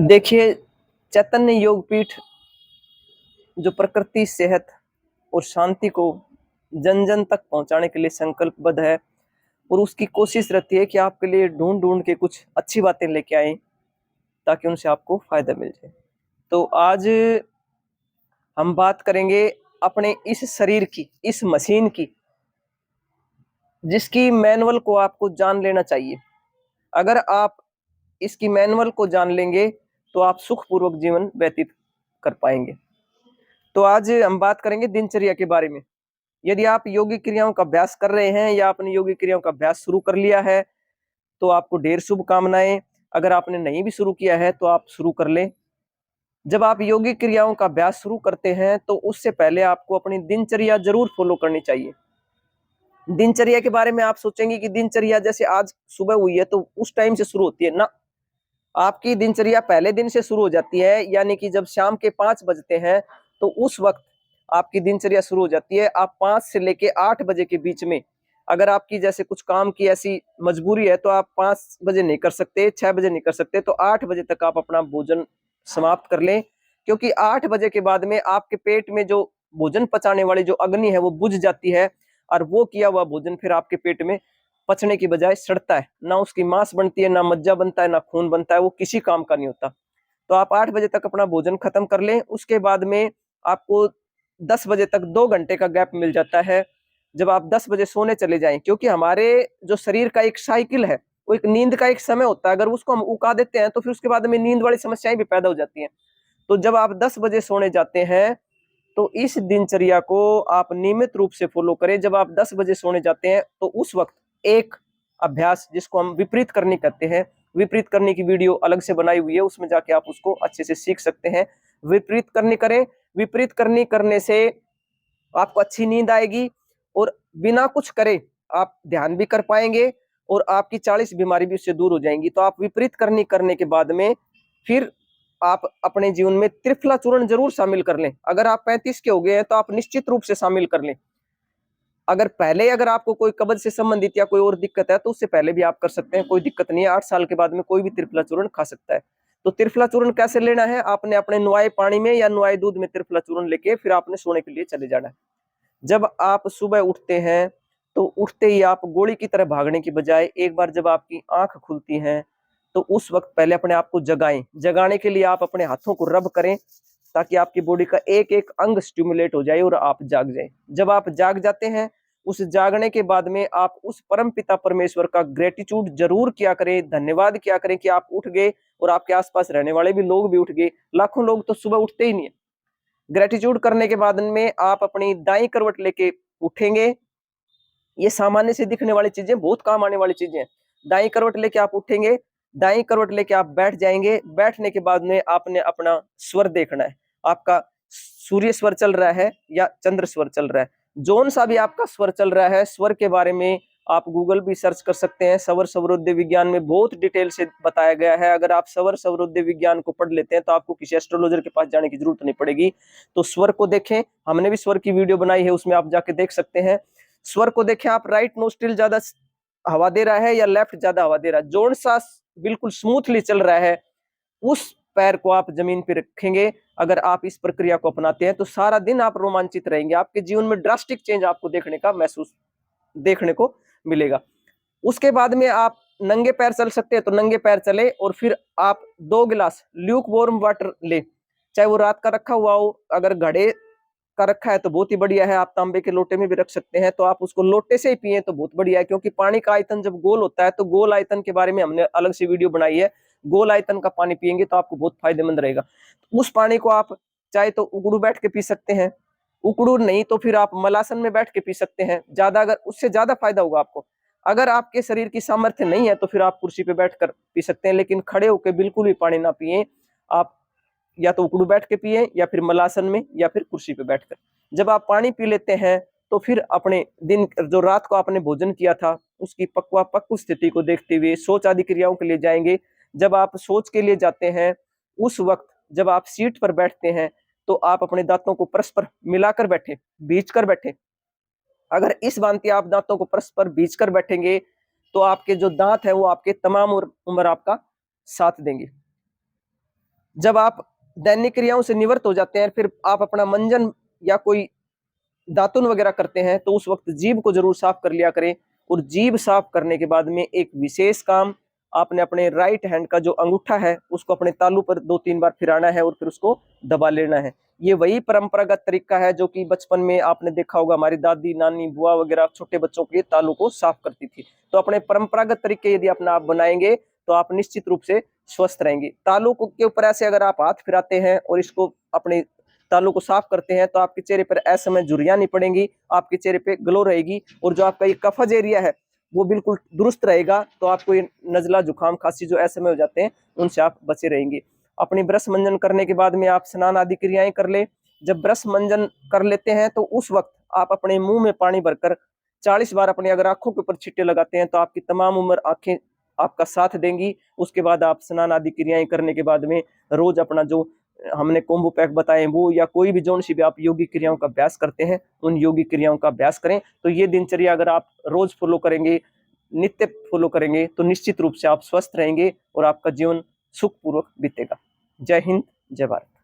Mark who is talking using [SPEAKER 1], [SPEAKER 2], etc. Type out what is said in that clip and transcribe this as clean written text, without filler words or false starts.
[SPEAKER 1] देखिए, चैतन्य योग पीठ जो प्रकृति, सेहत और शांति को जन-जन तक पहुँचाने के लिए संकल्पबद्ध है और उसकी कोशिश रहती है कि आपके लिए ढूँढ-ढूँढ के कुछ अच्छी बातें लेके आएँ, ताकि उनसे आपको फ़ायदा मिल जाए। तो आज हम बात करेंगे अपने इस शरीर की, इस मशीन की, जिसकी मैनुअल को आपको जान लेना चाहिए। अगर आप इसकी मैनुअल को जान लेंगे, तो आप सुखपूर्वक जीवन व्यतीत कर पाएँगे। तो आज हम बात करेंगे दिनचर्या के बारे में। यदि आप योगिक क्रियाओं का अभ्यास कर रहे हैं या आपने योगिक क्रियाओं का अभ्यास शुरू कर लिया है, तो आपको ढेर शुभकामनाएँ। अगर आपने नहीं भी शुरू किया है, तो आप शुरू कर लें। जब आप योगिक क्रियाओं का अभ्यास शुरू करते हैं, तो उससे पहले आपको अपनी दिनचर्या ज़रूर फ़ॉलो करनी चाहिए। दिनचर्या के बारे में आप सोचेंगे कि दिनचर्या जैसे आज सुबह हुई है, तो उस टाइम से शुरू होती है ना। आपकी दिनचर्या पहले दिन से शुरू हो जाती है, यानी कि जब शाम के 5 बजते हैं, तो उस वक़्त आपकी दिनचर्या शुरू हो जाती है। आप 5 से लेके 8 बजे के बीच में, अगर आपकी जैसे कुछ काम की ऐसी मजबूरी है, तो आप 5 बजे नहीं कर सकते, 6 बजे नहीं कर सकते, तो 8 बजे तक आप अपना भोजन समाप्त कर लें। क्योंकि 8 बजे के बाद में आपके पेट में जो भोजन पचाने वाली जो अग्नि है, वो बुझ जाती है और वो किया हुआ भोजन फिर आपके पेट में पचने की बजाय सड़ता है। ना उसकी मांस बनती है, ना मज्जा बनता है, ना खून बनता है, वो किसी काम का नहीं होता। तो आप 8 बजे तक अपना भोजन खत्म कर लें, उसके बाद में आपको 10 बजे तक 2 घंटे का गैप मिल जाता है, जब आप 10 बजे सोने चले जाएँ। क्योंकि हमारे जो शरीर का एक साइकिल है, वो एक नींद का एक समय होता है, अगर उसको हम उका देते हैं, तो फिर उसके बाद में नींद वाली समस्याएँ भी पैदा हो जाती हैं। तो जब आप 10 बजे सोने जाते हैं, तो इस दिनचर्या को आप नियमित रूप से फ़ॉलो करें। जब आप 10 बजे सोने जाते हैं, तो उस वक़्त एक अभ्यास जिसको हम विपरीत करनी कहते हैं, विपरीत करने की वीडियो अलग से बनाई हुई है, उसमें जाके आप उसको अच्छे से सीख सकते हैं। विपरीत करनी करें, विपरीत करनी करने से आपको अच्छी नींद आएगी और बिना कुछ करे आप ध्यान भी कर पाएँगे और आपकी 40 बीमारी भी उससे दूर हो जाएँगी। तो आप विपरीत करनी करने के बाद में फिर आप अपने जीवन में त्रिफला चूर्ण ज़रूर शामिल कर लें। अगर आप 35 के हो गए हैं, तो आप निश्चित रूप से शामिल कर लें। अगर आपको कोई कब्ज़ से संबंधित या कोई और दिक्कत है, तो उससे पहले भी आप कर सकते हैं, कोई दिक्कत नहीं है। 8 साल के बाद में कोई भी त्रिफला चूर्ण खा सकता है। तो त्रिफला चूर्ण कैसे लेना है? आपने अपने नुआए पानी में या नुआए दूध में त्रिफला चूर्ण लेके फिर आपने सोने के लिए चले जाना है। जब आप सुबह उठते हैं, तो उठते ही आप गोली की तरह भागने की बजाय एक बार जब आपकी आँख खुलती है, तो उस वक़्त पहले अपने आप को जगाएँ। जगाने के लिए आप अपने हाथों को रब करें, ताकि आपकी बॉडी का एक-एक अंग स्टिम्युलेट हो जाए और आप जाग जाएँ। जब आप जाग जाते हैं, उस जागने के बाद में आप उस परमपिता परमेश्वर का ग्रैटिट्यूड ज़रूर किया करें, धन्यवाद किया करें कि आप उठ गए और आपके आस-पास रहने वाले भी लोग भी उठ गए। लाखों लोग तो सुबह उठते ही नहीं है। ग्रैटिट्यूड करने के बाद में आप अपनी दाईं करवट लेके उठेंगे। ये सामान्य से दिखने वाली चीजें बहुत काम आने वाली चीजें हैं। दाईं करवट लेके आप उठेंगे, दाईं करवट लेके आप बैठ जाएंगे। बैठने के बाद में आपने अपना स्वर देखना है। आपका सूर्य स्वर चल रहा है या चंद्र स्वर चल रहा है। जोन सा भी आपका स्वर चल रहा है, स्वर के बारे में आप गूगल भी सर्च कर सकते हैं। स्वर स्वरोदय विज्ञान में बहुत डिटेल से बताया गया है। अगर आप स्वर स्वरोदय विज्ञान को पढ़ लेते हैं, तो आपको किसी एस्ट्रोलॉजर के पास जाने की जरूरत नहीं पड़ेगी। तो स्वर को देखें, हमने भी स्वर की वीडियो बनाई है, उसमें आप जाके देख सकते हैं। स्वर को देखें आप, राइट नोस्ट्रिल ज्यादा हवा दे रहा है या लेफ्ट ज्यादा हवा दे रहा है। जोन सा बिल्कुल स्मूथली चल रहा है, उस पैर को आप जमीन पे रखेंगे। अगर आप इस प्रक्रिया को अपनाते हैं, तो सारा दिन आप रोमांचित रहेंगे। आपके जीवन में ड्रास्टिक चेंज आपको देखने को मिलेगा। उसके बाद में आप नंगे पैर चल सकते हैं, तो नंगे पैर चले और फिर आप 2 गिलास ल्यूक वार्म वाटर ले, चाहे वो रात का रखा हुआ हो। अगर घड़े का रखा है तो बहुत ही बढ़िया है, आप तांबे के लोटे में भी रख सकते हैं, तो आप उसको लोटे से ही पिए तो बहुत बढ़िया है। क्योंकि पानी का आयतन जब गोल होता है, तो गोल आयतन के बारे में हमने अलग से वीडियो बनाई है। गोल आयतन का पानी पिएंगे तो आपको बहुत फायदेमंद रहेगा। उस पानी को आप चाहे तो उगड़ू बैठ के पी सकते हैं, उकड़ू नहीं तो फिर आप मलासन में बैठ के पी सकते हैं। ज्यादा अगर उससे ज्यादा फायदा होगा आपको। अगर आपके शरीर की सामर्थ्य नहीं है, तो फिर आप कुर्सी पे बैठकर पी सकते हैं, लेकिन खड़े होकर बिल्कुल भी पानी ना पिए। आप या तो उकड़ू बैठ के पिए या फिर मलासन में या फिर कुर्सी पे बैठकर। जब आप पानी पी लेते हैं, तो फिर अपने दिन जो रात को आपने भोजन किया था, उसकी पक्व स्थिति को देखते हुए शौच आदि क्रियाओं के लिए जाएंगे। जब आप शौच के लिए जाते हैं, उस वक्त जब आप सीट पर बैठते हैं, तो आप अपने दांतों को परस्पर मिलाकर बैठे, बीच कर बैठे। अगर इस भांति आप दांतों को परस्पर बीच कर बैठेंगे, तो आपके जो दांत है वो आपके तमाम उम्र आपका साथ देंगे। जब आप दैनिक क्रियाओं से निवृत्त हो जाते हैं, फिर आप अपना मंजन या कोई दातुन वगैरह करते हैं, तो उस वक्त जीभ को जरूर साफ कर लिया करें। और जीभ साफ करने के बाद में एक विशेष काम, आपने अपने राइट हैंड का जो अंगूठा है उसको अपने तालू पर 2-3 बार फिराना है और फिर उसको दबा लेना है। ये वही परंपरागत तरीका है जो कि बचपन में आपने देखा होगा, हमारी दादी, नानी, बुआ वगैरह छोटे बच्चों के तालू को साफ करती थी। तो अपने परंपरागत तरीके यदि अपना आप बनाएंगे तो आप निश्चित रूप से स्वस्थ रहेंगे। तालू के ऊपर ऐसे अगर आप हाथ फिराते हैं और इसको अपने तालू को साफ करते हैं तो आपके चेहरे पर ऐसे में झुर्रियां नहीं पड़ेंगी, आपके चेहरे पे ग्लो रहेगी, और जो आपका ये कफज एरिया है वो बिल्कुल दुरुस्त रहेगा। तो आपको ये नजला, जुकाम, खांसी जो ऐसे में हो जाते हैं उनसे आप बचे रहेंगे। अपनी ब्रश मंजन करने के बाद में आप स्नान आदि क्रियाएं कर ले। जब ब्रश मंजन कर लेते हैं तो उस वक्त आप अपने मुंह में पानी भरकर 40 बार अपनी अगर आंखों के ऊपर छींटे लगाते हैं तो आपकी तमाम उम्र आंखें आपका साथ देंगी। उसके बाद आप स्नान आदि क्रियाएं करने के बाद में रोज अपना जो हमने कोम्बो पैक बताए वो या कोई भी जोन सी भी आप योगी क्रियाओं का अभ्यास करते हैं उन योगी क्रियाओं का अभ्यास करें। तो ये दिनचर्या अगर आप रोज फॉलो करेंगे, नित्य फॉलो करेंगे, तो निश्चित रूप से आप स्वस्थ रहेंगे और आपका जीवन सुखपूर्वक बीतेगा। जय हिंद, जय भारत।